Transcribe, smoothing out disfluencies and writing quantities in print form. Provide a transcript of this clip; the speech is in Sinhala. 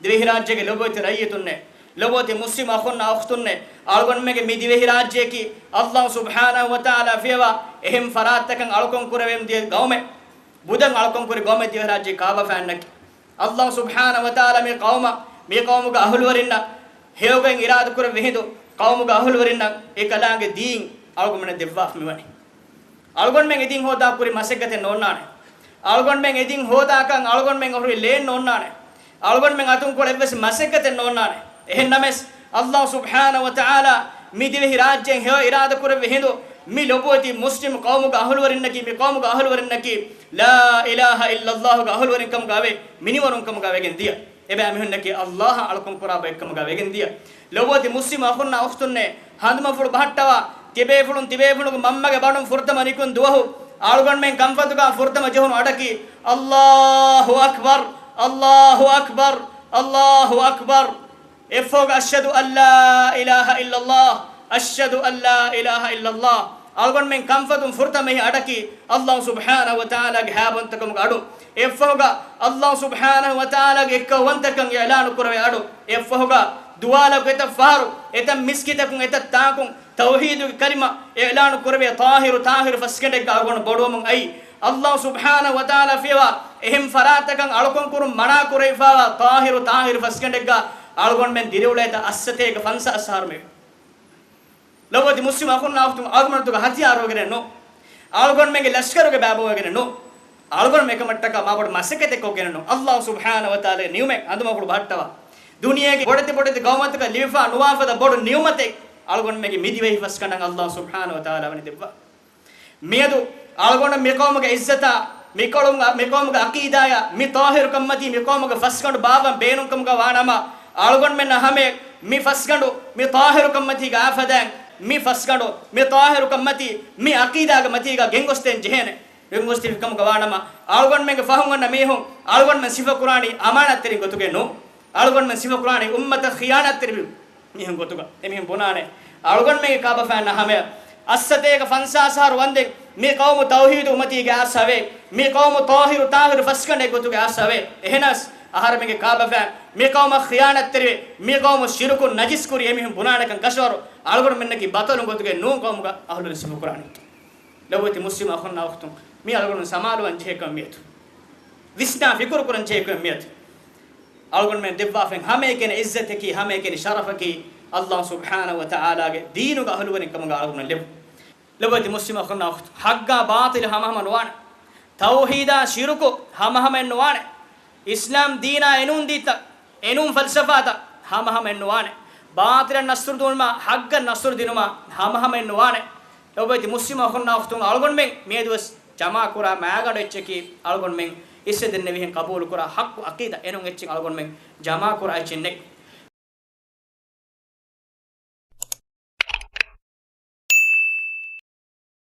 දිවෙහි රාජ්‍යයේ ලොබෝති රයිතුන්නේ ලොබෝති මුස්ලිම් අඛොන්න අඛතුන්නේ අල්ගොන් මේගේ මේ දිවෙහි රාජ්‍යයේ අල්ලාහ් සුබ්හානහු වතාලා ෆේවා එහෙම් ෆරාත්තකන් අල්කොන් කුරවෙම් දිය ගෞමේ බුදන් අල්කොන් කුරේ ගෞමේ දිවෙහි රාජ්‍යයේ කාබා ෆෑන්නක් අල්ලාහ් සුබ්හානහු වතාලා මේ කවමුග අහලුවරින්න හේවගෙන් ඉරාද කුර වෙහිදු කවමුග අහලුවරින්න ඒකලාගේ දීන් අල්ගොමන දෙව්වා මෙවනි අල්ගොන් මෙන් ඉදින් හොදා කුරි මසෙක්ගතේ නොන්නානේ අල්ගොන් මෙන් ඉදින් හොදා කන් අල්ගොන් මෙන් ඔහුරි ලේන් නොන්නානේ අල්ගොන් මෙන් අතුන් කොලෙවස් මසෙක්ගතේ නොන්නානේ එහෙන්නමස් අල්ලාහ් සුබ්හානහු වතාලා මේ දිවෙහි රාජ්‍යයෙන් හේව ඉරාද කුර වෙහිදු මේ ලොබෝති මුස්ලිම් කවමුග අහලුවරින්නකි මේ කවමුග අහලුවරින්නකි ලා ඉලාහා ඉල්ලල්ලාහ් ග අහලුවරින්කම් ගාවේ මිනිවරුන්කම් ගාවේගෙන් දිය එබැයි මෙහෙන්නකි අල්ලාහ් අල්කොම් කුරාබ එක්කම ගාවේගෙන් දිය ලොබෝති මුස්ලිම් අඛොන්න අඛතුන්නේ හඳම ෆුල් බහට්ටවා තිබේ ෆුලුන් මම්මගේ බණුන් ෆුර්තම නිකුන් දුවහු ආල්ගොන් මෙන් කම්ෆතුගා ෆුර්තම ජහුන් අඩකි අල්ලාහු අක්බර් අල්ලාහු අක්බර් අල්ලාහු අක්බර් එෆෝග අෂ්හදු අල්ලා ඉලාහා ඉල්ලල්ලාහ් අෂ්හදු අල්ලා ඉලාහා ඉල්ලල්ලාහ් ආල්ගොන් මෙන් කම්ෆතුන් ෆුර්තම අඩකි අල්ලාහ් සුබ්හානහු වතාලාගේ හැබන්තකම අඩු එෆෝග අල්ලාහ් සුබ්හානහු වතාලාගේ එක්කවන්තකම් ඉලානු කරවේ අඩු එෆෝග දුවාලක එත ෆාරු එත මිස්කිතකුන් එත තාකුන් තෞහීද් කලිමා ඉලානු කරවේ තාහිරු ෆස්කෙඩෙක් ආගොන බොඩවමුන් අයි අල්ලාහ් සුබ්හානහු වතාලා ෆේවා එහෙම් ෆරාතකන් අලකොන් කුරුම් මනා කුරේෆා තාහිරු ෆස්කෙඩෙක් ආගොන මෙන් දිරවලේත අස්සතේක ෆන්සා අසහර්මේ ලොබෝති මුස්ලිම් අඛොන්න අඛතුන් ආගමනතුක හතියාරෝගෙන නෝ ආගොන මෙගේ ලෂ්කරුගේ බෑබෝගෙන නෝ ආගොන මේක මට්ටක මාබඩ මසකෙතෙක් කොගෙන නෝ අල්ලාහ් සුබ්හානහු වතාලා නියුමෙක් අඳුමකුළු බහට්ටවා දුනියගේ පොඩති ගෞමතක ලිෆා නුවාෆද බොඩ නියමතේ අල්ගොන් මේගේ මිදිවෙහි ෆස් කණන් අල්ලාහ් සුබ්හානහු වතාලා වනි දෙව්වා මියදු අල්ගොන් මේකෝමගේ ඉස්සතා මේකෝමගේ අකීදාය මි තාහිර් කම්මති මේකෝමගේ ෆස් කණ්ඩ බාබන් බේනුකම්ගේ වානම අල්ගොන් මෙන්න හැමේ මි ෆස් කණ්ඩ මි තාහිර් කම්මති ගාෆදන් මි ෆස් කණ්ඩ මි තාහිර් කම්මති මි අකීදාගේ මතිගා ගෙන්ගොස්තෙන් ජෙහෙනේ ගෙන්ගොස්ති කම්ගේ වානම අල්ගොන් මේගේ ෆහුන් නමේහු අල්ගොන් මෙ සිෆ කුරානි අමානත් තෙරි ගොතුගේ නෝ අල්ගොන් මෙ සිෆ කුරානි උම්මත ඛියානත් තෙරි මිහන් ගොතුක එමිහන් බොනානේ අල්ගොන් මේගේ කාබා ෆෑන් හැමේ අස්සතේක ෆන්සාසාර වන්දේ මේ කවම තෞහීද් උමතිගේ ආසාවේ මේ කවම තාහිරු ෆස්කනේ ගොතුගේ ආසාවේ එහෙනස් ආහාර මේගේ කාබා ෆෑන් මේ කවම ඛියානත් තෙරි මේ කවම ශිරුකු නජිස් කුරි එමිහන් බොනානකන් කෂවර අල්ගොන් මෙන්නකි බතලු ගොතුගේ නෝ කවමක අහලු සිෆ කුරානි ලබෝති මුස්ලිම් අඛොන්න අඛතුන් මේ අල්ගොන් සමාලුවන් ජේකම් මියතු විස්නා ෆිකුර කුරන් ජේකම් මියතු අල්ගොන් මෙන් දෙව්වාෆෙන් හැමේ කෙන ඉස්සතකි හැමේ කෙන ශරෆකි අල්ලාහ් සුබ්හානහු වතාලාගේ දීනුග අහලුවරින් කම අල්ගොන් ලබෝති මුස්ලිම් අඛොන්න අඛතු හග්ගා බාතිල හැමම නොවන තෞහීදා ශිරුකු හැමම නොවන ඉස්ලාම් දීනා එනුන් දීත එනුන් ෆල්සෆාත හැමම නොවන බාතිල නස්රු දුල්මා හග්ග නස්රු දිනුමා හැමම නොවන ලබෝති මුස්ලිම් අඛොන්න අඛතු අල්ගොන් මෙන් මේ දවස් ජමා කුරා මෑගඩ එච්චකි අල්ගොන් මෙන් ඉස්සෙදෙන්නේ විහෙන් කබූල් කුරා හක්කු අකීදා එනුන් එච්චි අල්ගොන් මෙන් ජමා කුරා එච්චින්නේ